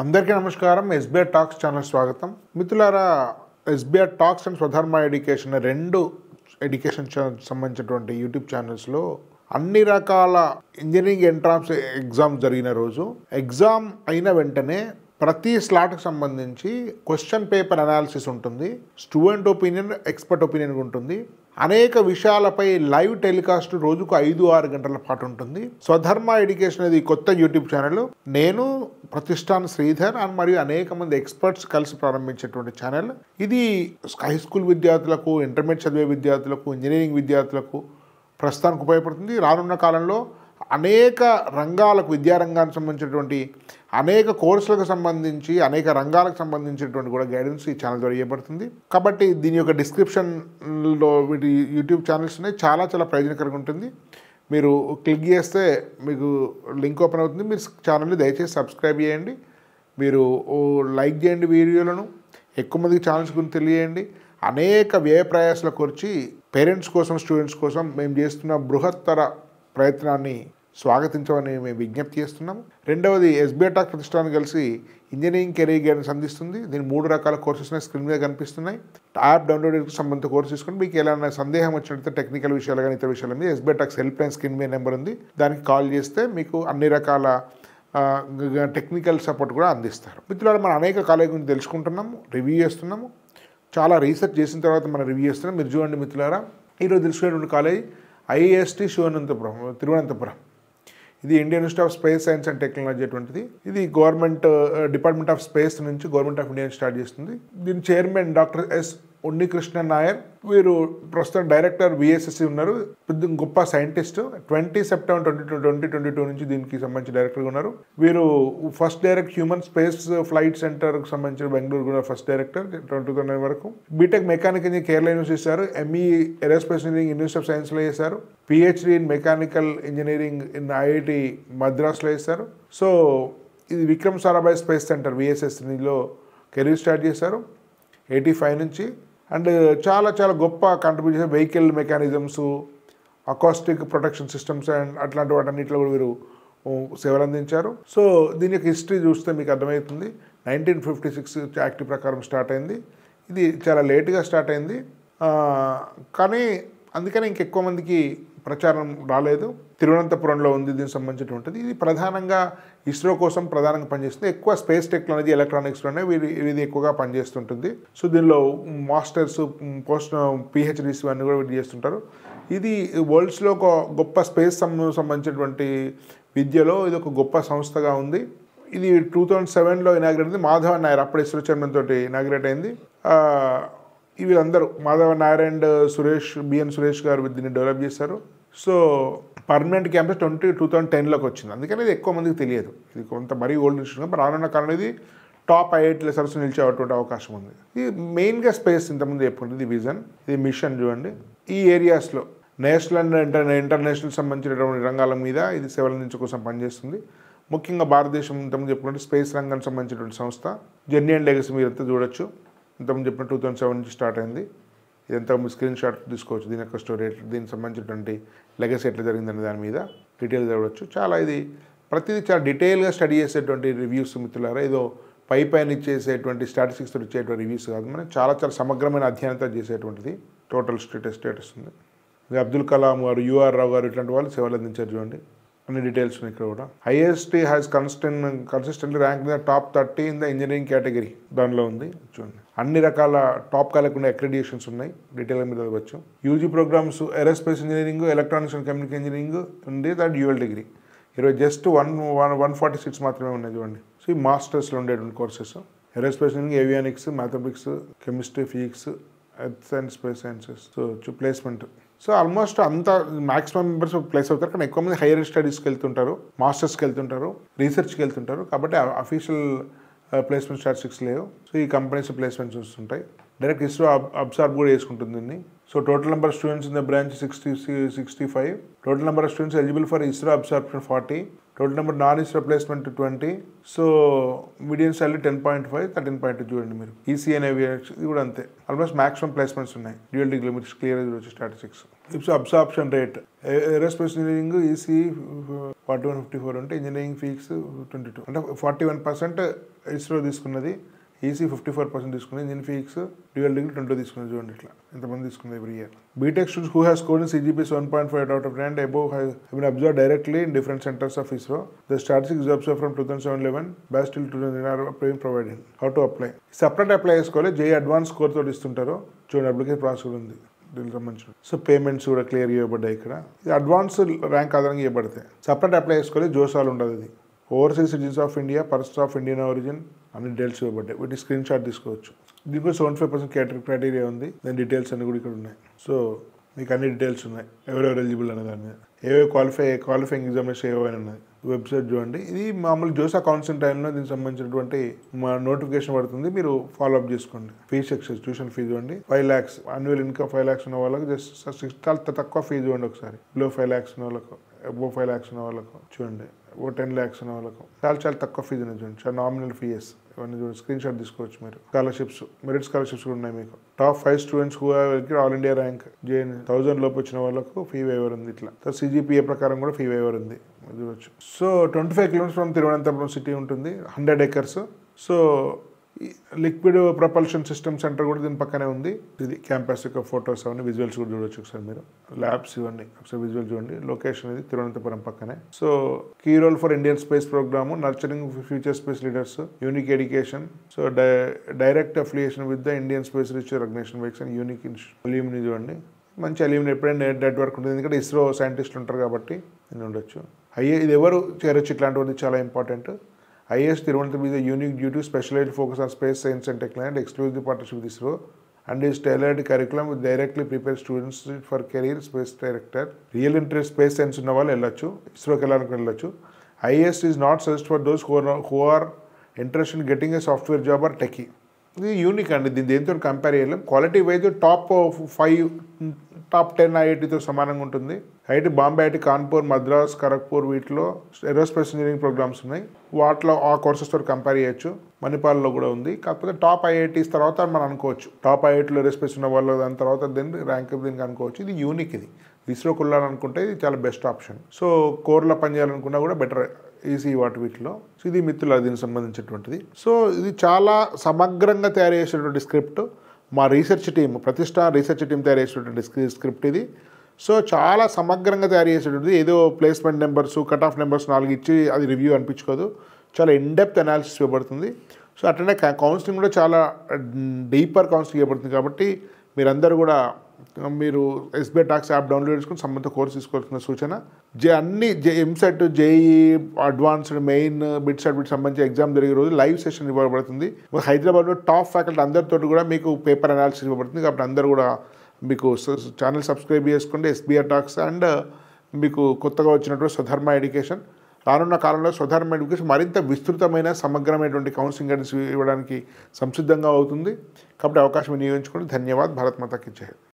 అందరికీ నమస్కారం. SBI talks channel స్వాగతం. మిత్రులారా, ఎస్బీఐ టాక్స్ అండ్ స్వధర్మ ఎడ్యుకేషన్ రెండు ఎడ్యుకేషన్ సంబంధించినటువంటి యూట్యూబ్ ఛానల్స్లో అన్ని రకాల ఇంజనీరింగ్ ఎంట్రన్స్ ఎగ్జామ్ జరిగిన రోజు ఎగ్జామ్ అయిన వెంటనే ప్రతి స్లాట్కి సంబంధించి క్వశ్చన్ పేపర్ అనాలిసిస్ ఉంటుంది, స్టూడెంట్ ఒపీనియన్, ఎక్స్పర్ట్ ఒపీనియన్ ఉంటుంది. అనేక విషయాలపై లైవ్ టెలికాస్ట్ రోజుకు 5-6 గంటల పాటు ఉంటుంది. స్వధర్మ ఎడ్యుకేషన్ అనేది కొత్త యూట్యూబ్ ఛానల్. నేను ప్రతిష్టాన్ శ్రీధర్ అండ్ మరియు అనేక మంది ఎక్స్పర్ట్స్ కలిసి ప్రారంభించేటువంటి ఛానల్. ఇది హై స్కూల్ విద్యార్థులకు, ఇంటర్మీడియట్ చదివే విద్యార్థులకు, ఇంజనీరింగ్ విద్యార్థులకు ప్రస్తుతానికి ఉపయోగపడుతుంది. రానున్న కాలంలో అనేక రంగాలకు, విద్యారంగానికి సంబంధించినటువంటి అనేక కోర్సులకు సంబంధించి అనేక రంగాలకు సంబంధించినటువంటి కూడా గైడెన్స్ ఈ ఛానల్ ద్వారా ఇవ్వబడుతుంది. కాబట్టి దీని యొక్క డిస్క్రిప్షన్లో వీటి యూట్యూబ్ ఛానల్స్ ఉన్నాయి. చాలా ప్రయోజనకరంగా ఉంటుంది. మీరు క్లిక్ చేస్తే మీకు లింక్ ఓపెన్ అవుతుంది. మీరు ఛానల్ని దయచేసి సబ్స్క్రైబ్ చేయండి, మీరు లైక్ చేయండి, వీడియోలను ఎక్కువ మందికి ఛానల్స్ గురించి తెలియజేయండి. అనేక వ్యయ ప్రయాసాల గురించి పేరెంట్స్ కోసం, స్టూడెంట్స్ కోసం మేము చేస్తున్న బృహత్తర ప్రయత్నాన్ని స్వాగతించమని మేము విజ్ఞప్తి చేస్తున్నాము. రెండవది, ఎస్బీఐ టాక్ ప్రతిష్టానం కలిసి ఇంజనీరింగ్ కెరీర్ గైడెన్స్ అందిస్తుంది. దీని 3 రకాల కోర్సెస్ స్క్రీన్ మీద కనిపిస్తున్నాయి. యాప్ డౌన్లోడ్ సంబంధిత కోర్సు తీసుకొని మీకు ఏదైనా సందేహం వచ్చినట్లయితే టెక్నికల్ విషయాలు కానీ ఇతర విషయాల మీద SBI talks help line screen మీద నెంబర్ ఉంది, దానికి కాల్ చేస్తే మీకు అన్ని రకాల టెక్నికల్ సపోర్ట్ కూడా అందిస్తారు. మిత్రులారా, మనం అనేక కాలేజీ గురించి తెలుసుకుంటున్నాము, రివ్యూ చేస్తున్నాము. చాలా రీసెర్చ్ చేసిన తర్వాత మనం రివ్యూ చేస్తున్నాం. మీరు చూడండి మిత్రులారా, ఈరోజు తెలుసుకునేటువంటి కాలేజ్ ఐఏఎస్టీ తిరువనంతపురం. ఇది Indian institute of space science and technology అటువంటిది. ఇది గవర్నమెంట్ డిపార్ట్మెంట్ ఆఫ్ స్పేస్ నుంచి గవర్నమెంట్ ఆఫ్ ఇండియా స్టార్ట్ చేస్తుంది. దీని chairman doctor yes Unnikrishnan Nair. వీరు ప్రస్తుతం డైరెక్టర్ విఎస్ఎస్సి ఉన్నారు. గొప్ప సైంటిస్ట్. 20 సెప్టెంబర్ 2022 నుంచి దీనికి సంబంధించి డైరెక్టర్గా ఉన్నారు. వీరు first direct human space flight సెంటర్కి సంబంధించిన బెంగళూరు కూడా ఫస్ట్ డైరెక్టర్ 2009 వరకు. BTech mechanical engineering Kerala university చేశారు. ME aerospace engineering university of సైన్స్లో చేశారు. PhD in mechanical engineering in IIT మద్రాస్లో చేశారు. సో ఇది విక్రమ్ సారాభాయ్ స్పేస్ సెంటర్ విఎస్ఎస్లో కెరీర్ స్టార్ట్ చేశారు 85 నుంచి. అండ్ చాలా గొప్ప contribution vehicle mechanisms, acoustic protection systems and అట్లాంటి వాటన్నిటిలో కూడా వీరు సేవలు అందించారు. సో దీని యొక్క హిస్టరీ చూస్తే మీకు అర్థమవుతుంది. 1956 యాక్ట్ ప్రకారం స్టార్ట్ అయింది. ఇది చాలా లేట్గా స్టార్ట్ అయింది, కానీ అందుకని ఇంకెక్కువ మందికి ప్రచారం రాలేదు. తిరువనంతపురంలో ఉంది దీనికి సంబంధించినటువంటిది. ఇది ప్రధానంగా ఇస్రో కోసం ప్రధానంగా పనిచేస్తుంది. ఎక్కువ స్పేస్ టెక్నాలజీ, ఎలక్ట్రానిక్స్లోనే ఇది ఎక్కువగా పనిచేస్తుంటుంది. సో దీనిలో మాస్టర్స్, పోస్ట్ పిహెచ్డీస్ అన్నీ కూడా వీళ్ళు చేస్తుంటారు. ఇది వరల్డ్స్లో ఒక గొప్ప స్పేస్ సంబంధించినటువంటి విద్యలో ఇది ఒక గొప్ప సంస్థగా ఉంది. ఇది 2007లో ఇనాగ్రేట్ అయింది. మాధవన్ నాయర్ అప్పుడు ఇస్రో చైర్మన్ తోటి ఇనాగ్రేట్ అయింది. వీళ్ళందరూ మాధవన్ నాయర్ అండ్ బిఎన్ సురేష్ గారు దీన్ని డెవలప్ చేశారు. సో పర్మనెంట్ క్యాంపస్ 2010లోకి వచ్చింది. అందుకని ఇది ఎక్కువ మందికి తెలియదు. ఇది కొంత మరీ ఓల్డ్ ఇన్స్టిట్యూట్. రానున్న కాలంలో ఇది టాప్ ఐఐటీల సరస్సు నిలిచేటువంటి అవకాశం ఉంది. ఇది మెయిన్గా స్పేస్ ఇంతకుముందు చెప్పుకుంటుంది. ఇది విజన్, ఇది మిషన్. చూడండి, ఈ ఏరియాస్లో నేషనల్ అండ్ ఇంటర్నేషనల్ సంబంధించినటువంటి రంగాల మీద ఇది సేవల నుంచి కోసం పనిచేస్తుంది. ముఖ్యంగా భారతదేశం ఇంతకుముందు చెప్పుకుంటే స్పేస్ రంగానికి సంబంధించినటువంటి సంస్థ. జర్నీ అండ్ లెగసీ మీరంతా చూడొచ్చు. ఇంతకుముందు చెప్పిన 2007 నుంచి స్టార్ట్ అయింది. ఇదంతా స్క్రీన్ షాట్ తీసుకోవచ్చు. దీని యొక్క స్టోరీ, దీనికి సంబంధించినటువంటి లెగసీ ఎట్లా జరిగిందనే దాని మీద డీటెయిల్ చదవచ్చు. ఇది ప్రతిదీ చాలా డీటెయిల్గా స్టడీ చేసేటువంటి రివ్యూస్ మిత్రులారా. ఏదో పైన ఇచ్చేసేటువంటి స్టాటిస్టిక్స్తో ఇచ్చేటువంటి రివ్యూస్ కాదు. మనం చాలా సమగ్రమైన అధ్యయనంతో చేసేటువంటిది. టోటల్ స్టేటస్ ఉంది. అబ్దుల్ కలాం గారు, యూఆర్ రావు గారు ఇట్లాంటి వాళ్ళు సేవలు అందించారు. చూడండి, అన్ని డీటెయిల్స్ ఉన్నాయి ఇక్కడ కూడా. IST has consistently rank in the top 30 in the engineering category దానిలో ఉంది. చూడండి, అన్ని రకాల టాప్ కాలేకుండా అక్రెడిటేషన్స్ ఉన్నాయి. డీటెయిల్గా మీరు చదవచ్చు. UG programmes aerospace engineering, electronics and communication engineering ఉంది. That dual degree. ఈరోజు జస్ట్ 140 సీట్స్ మాత్రమే ఉన్నాయి. చూడండి, సో ఈ మాస్టర్స్లో ఉండేటువంటి courses aerospace engineering, avionics, mathematics, chemistry, physics, earth and space sciences. So placement. So almost అంతా మ్యాక్సిమం మెంబర్స్ ప్లేస్ అవుతారు. కానీ ఎక్కువ మంది హైయర్ స్టడీస్కి వెళ్తుంటారు, మాస్టర్స్కి వెళ్తుంటారు, రీసెర్చ్కి వెళ్తుంటారు. కాబట్టి అఫీషియల్ ప్లేస్మెంట్ స్టాటిస్టిక్స్ లేవు. సో ఈ కంపెనీస్ ప్లేస్మెంట్స్ వస్తుంటాయి. డైరెక్ట్ ఇస్రో అబ్సార్బ్ కూడా చేసుకుంటుంది దీన్ని. So total number of students in the branch 65. Total number of students eligible for ISRO absorption 40. Total number non EC placement 20. So medium salary 10.5, 13.2 చూడండి మీరు. EC అనేవి ఇది కూడా అంతే, ఆల్మోస్ట్ మాక్సిమం ప్లేస్మెంట్స్ ఉన్నాయి. డ్యూయల్ డిగ్రీ మీరు క్లియర్ వచ్చి స్టాటిస్టిక్స్. ఇప్పుడు absorption rate aerospace engineering EC 4154 అంటే ఇంజనీరింగ్ ఫీస్ 22 అంటే 41% ఇస్రో తీసుకున్నది, ఈసీ 54% తీసుకున్నది, ఇంజనీరింగ్ ఫీస్ డ్యూయల్ డిగ్రీ 20 తీసుకున్నది. చూడండి ఇట్లా ఎంతమంది తీసుకున్నది every year. BTech students who has scored in CGPA 1.5 out of 10 and above have been observed directly in different centers of ISRO. The statistics is observed from 2011 batch till 2009 are being provided. How to apply? Separate apply చేసుకోవాలి. JEE advance score తోటి ఇస్తుంటారు. చూడండి application process కూడా ఉంది దీనికి సంబంధించిన. So payments కూడా clear ఇవ్వబడ్డాయి ఇక్కడ. ఇది అడ్వాన్స్ ర్యాంక్ ఆధారంగా ఇవ్వబడతాయి. సపరేట్ అప్లై చేసుకోవాలి. జోసాలు ఉండదు. ఇది overseas citizens of India, persons of Indian origin అన్ని డీటెయిల్స్ ఇవ్వబడ్డాయి. వీటి స్క్రీన్ షాట్ తీసుకోవచ్చు. దీనికి 75% క్రైటీరియా ఉంది. దాని డీటెయిల్స్ అన్ని కూడా ఇక్కడ ఉన్నాయి. సో మీకు అన్ని డీటెయిల్స్ ఉన్నాయి, ఎవరెవరు ఎలిజిబుల్ అనే దాని మీద, ఏవో క్వాలిఫైయింగ్ ఎగ్జామినేషన్ ఏవో ఉన్నాయి. వెబ్సైట్ చూడండి. ఇది మామూలు జోసా కౌన్సిలింగ్ టైంలో దీనికి సంబంధించినటువంటి మా నోటిఫికేషన్ పడుతుంది, మీరు ఫాలో అప్ చేసుకోండి. ఫీజ్ సెక్షన్ ట్యూషన్ ఫీజు చూడండి. 5 lakhs అన్యువల్ ఇన్కమ్ 5 lakhs ఉన్న వాళ్ళకి జస్ట్ చాలా తక్కువ ఫీజు చూడండి. ఒకసారి బిలో 5 lakhs ఉన్న వాళ్ళకు, అబోవ్ 5 lakhs ఉన్న వాళ్ళకు చూడండి, 10 lakhs ఉన్న వాళ్ళకు చాలా తక్కువ ఫీజు ఉంది చూడండి. చాలా నామినల్ ఫీజెస్ ఇవన్నీ చూడండి. స్క్రీన్ షాట్ తీసుకోవచ్చు మీరు. స్కాలర్షిప్స్, మెరిట్ స్కాలర్షిప్స్ కూడా ఉన్నాయి మీకు. Top 5 students who all India rank JN 1000 లోపు వచ్చిన వాళ్ళకు ఫీ వేవర్ ఉంది. ఇట్లా CGPA ప్రకారం కూడా ఫీ వేవర్ ఉంది చూడవచ్చు. So 25 kilometers from Thiruvananthapuram city ఉంటుంది, 100 acres. So liquid propulsion system centre కూడా దీని పక్కనే ఉంది. ఇది క్యాంపస్ యొక్క ఫొటోస్ అవన్నీ విజువల్స్ కూడా చూడవచ్చు ఒకసారి మీరు. ల్యాబ్స్ ఇవన్నీ ఒకసారి విజువల్ చూడండి. లొకేషన్ ఇది తిరువనంతపురం పక్కనే. So key role for Indian space programme, nurturing future space leaders, unique education, so direct affiliation with the Indian space research organisation వైక్స్ అండ్ యూనిక్ అల్యూమిని చూడండి. మంచి అల్యూమిని ఎప్పుడైనా నెట్వర్క్ ఉంటుంది, ఎందుకంటే ఇస్రో సైంటిస్టులు ఉంటారు కాబట్టి నేను ఉండొచ్చు. ఇది ఎవరు చేరొచ్చు ఇట్లాంటిది చాలా important. IIS Tirunelveli is a unique due to specialized focus on space science and technology and exclusive partnership with ISRO and is tailored curriculum which directly prepares students for career space director. Real interest space science ఉన్న వాళ్ళు వెళ్ళొచ్చు, ఇస్రోకి వెళ్ళొచ్చు. IIS is not suggest for those who are interested in getting a software job or techie. ఇది unique అండి, దీని దేంతో compare చేయలేం. Quality wise top 5 top 10 IITతో సమానంగా ఉంటుంది. ఐఐటి బాంబే, ఐఐటి కాన్పూర్, మద్రాస్, ఖరగ్పూర్ వీటిలో ఏరోస్పేస్ ఇంజనీరింగ్ ప్రోగ్రామ్స్ ఉన్నాయి. వాటిలో ఆ కోర్సెస్తో కంపేర్ చేయొచ్చు. మణిపాల్లో కూడా ఉంది. కాకపోతే టాప్ IITs తర్వాత మనం అనుకోవచ్చు, టాప్ IITలో ఏరోస్పేస్ ఉన్న వాళ్ళు దాని తర్వాత దీన్ని ర్యాంక్ దీనికి అనుకోవచ్చు. ఇది యూనిక్. ఇది ఇస్రోకి వెళ్ళాలనుకుంటే ఇది చాలా బెస్ట్ ఆప్షన్. సో కోర్లో పనిచేయాలనుకున్నా కూడా బెటర్ ఈజీ వీటిలో. సో ఇది మిత్రులు దీనికి సంబంధించినటువంటిది. సో ఇది చాలా సమగ్రంగా తయారు చేసేటువంటి స్క్రిప్ట్. మా రీసెర్చ్ టీం, ప్రతిష్ట రీసెర్చ్ టీం తయారు చేసేటువంటి స్క్రిప్ట్ ఇది. సో చాలా సమగ్రంగా తయారు చేసేటువంటిది. ఏదో placement numbers, cut off numbers 4 ఇచ్చి అది రివ్యూ అనిపించుకోదు. చాలా ఇన్డెప్త్ అనాలిసిస్ ఇవ్వబడుతుంది. సో అట్లనే కౌన్సిలింగ్ కూడా చాలా డీపర్ కౌన్సిలింగ్ ఇవ్వబడుతుంది. కాబట్టి మీరందరూ కూడా మీరు SBI టాక్స్ యాప్ డౌన్లోడ్ చేసుకుని సంబంధిత కోర్సు తీసుకోవాల్సిన సూచన. అన్ని EAMCET, JEE advanced, main, bit set వీటికి సంబంధించి ఎగ్జామ్ జరిగే రోజు లైవ్ సెషన్ ఇవ్వబడుతుంది. హైదరాబాద్లో టాప్ ఫ్యాకల్టీ అందరితో కూడా మీకు పేపర్ అనాలిసిస్ ఇవ్వబడుతుంది. కాబట్టి అందరూ కూడా మీకు ఛానల్ సబ్స్క్రైబ్ చేసుకోండి, SBI టాక్స్. అండ్ మీకు కొత్తగా వచ్చినటువంటి స్వధర్మ ఎడ్యుకేషన్. రానున్న కాలంలో స్వధర్మ ఎడ్యుకేషన్ మరింత విస్తృతమైన సమగ్రమైనటువంటి కౌన్సిలింగ్ గైడెన్స్ ఇవ్వడానికి సంసిద్ధంగా అవుతుంది. కాబట్టి అవకాశం వినియోగించుకోండి. ధన్యవాద్. భారత్ మాతా కీ జై.